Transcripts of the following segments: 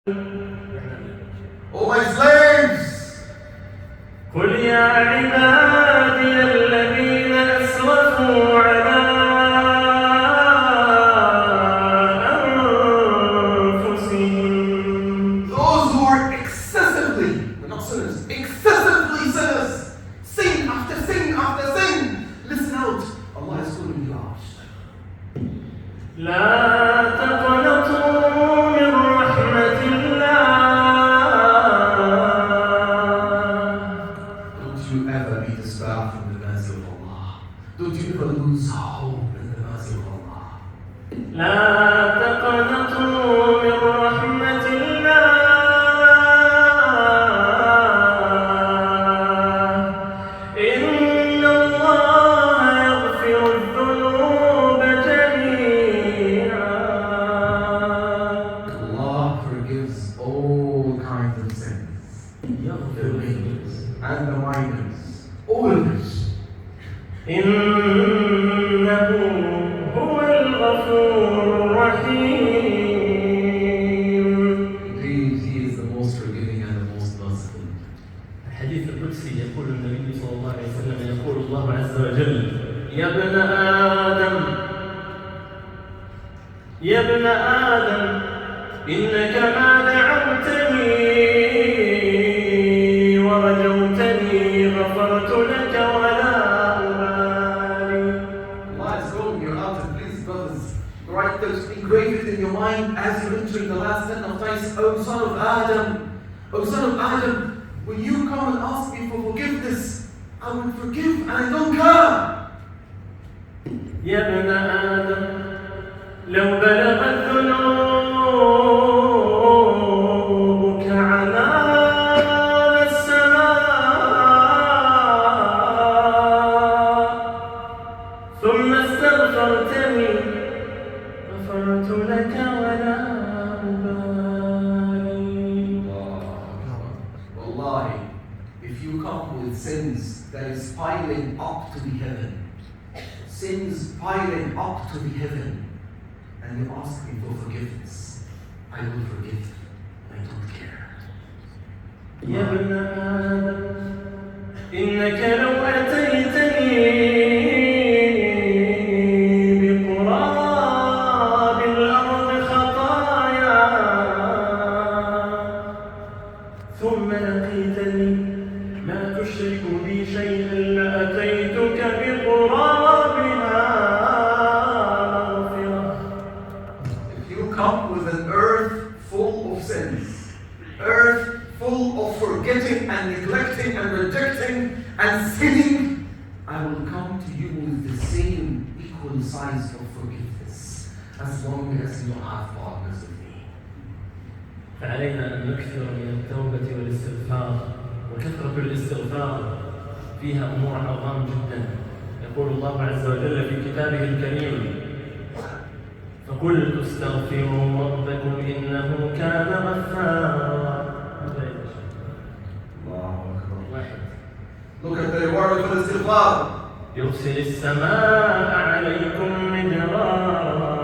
O my slaves, قل يا عبادي الذين أسرفوا على أنفسهم. Those who are excessively, they're not sinners, excessively sinners, sin after sin after sin. Listen out, Allah is calling you out. لا تقنطوا من رحمة الله. Don't you ever be distracted from the mercy of Allah. Don't you ever lose hope in the mercy of Allah. لا تقنطوا من رحمة الله. إن الله يغفر الذنوب جميعا. Allah forgives all kinds of sins. The winners and the minors. All of this. إنه هو الغفور الرحيم. Indeed, He is the most forgiving and the most merciful. الحديث القدسي يقول النبي صلى الله عليه وسلم يقول الله عز وجل يا ابن آدم يا ابن آدم إنك ما دعوتني ورجوتني غفرت لك ولا أبالي. Allah is calling you out, and please, brothers, write those, engrave it in your mind as you're entering the last 10 of days. O son of Adam, O son of Adam, when you come and ask me for forgiveness, I will forgive and I don't care. يا ابن آدم لو بلغت ذنوبك عنان السماء ثم استغفرتني غفرت لك ولا أبالي. Wallahi, if you come with sins that is piling up to the heaven, sins piling up to the heaven, and you ask me for forgiveness, I will forgive. I don't care. يا ابن آدم إنك لو أتيتني بقراب الأرض خطايا ثم لقيتني ما تشرك بي شيئا لأتيتك بقرابها مغفرة. If you come with an earth full of sins, earth full of forgetting and neglecting and rejecting and sinning, I will come to you with the same equal size of forgiveness, as long as you have partners with me. فعلينا أن نكثر من التوبة والاستغفار، وكثرة الاستغفار فيها أمور عظام جدا. يقول الله عز وجل في كتابه الكريم فقلت استغفروا ربكم إنه كان غفارا. Look at the reward for the istighfar. يرسل السماء عليكم مدرارا.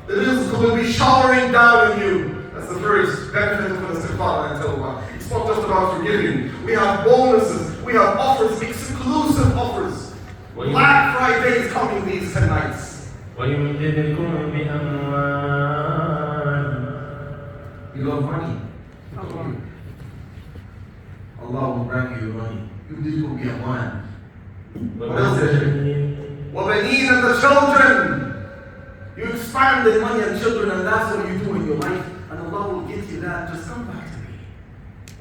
The rizq will be showering down on you. That's the first benefit of the istighfar and tawbah. It's not just about forgiving. We have bonuses, we have offers, exclusive offers. Black Friday is coming these 10 nights. ويمددكم بأموال. You love money. Allah will grant you money. You did go be a man. What else is it? وَبَنِينَ and the children. You expand the money and children, and that's what you do in your life. And Allah will give you that. Just come back to me.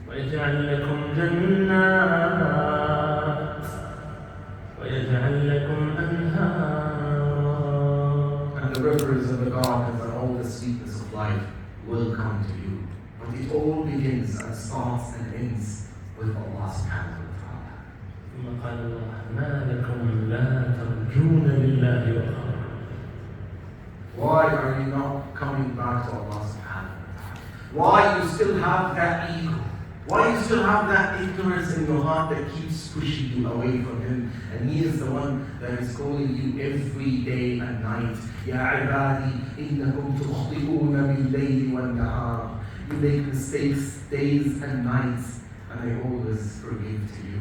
ويجعل لكم جنات ويجعل لكم أنهارا. And the rivers and the gardens and all the sweetness of life will come to you. But it all begins and starts and ends with Allah subhanahu wa ta'ala. ثم قال الله ما لكم لا ترجون لله وقارا. Why are you not coming back to Allah subhanahu wa ta'ala? Why you still have that ego? Why you still have that ignorance in your heart that keeps pushing you away from Him? And He is the one that is calling you every day and night. يا عبادي إنكم تخطئون بالليل والنهار You make mistakes days and nights, and I always forgive to you.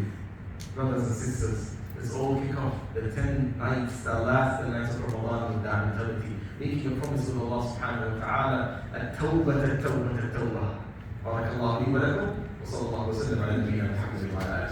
Brothers and sisters, let's all kick off the 10 nights that last the nights of Ramadan with that mentality, making a promise with Allah subhanahu wa ta'ala, التوبة التوبة التوبة. بارك الله لي ولكم وصلى الله وسلم على نبينا محمد وعلى آله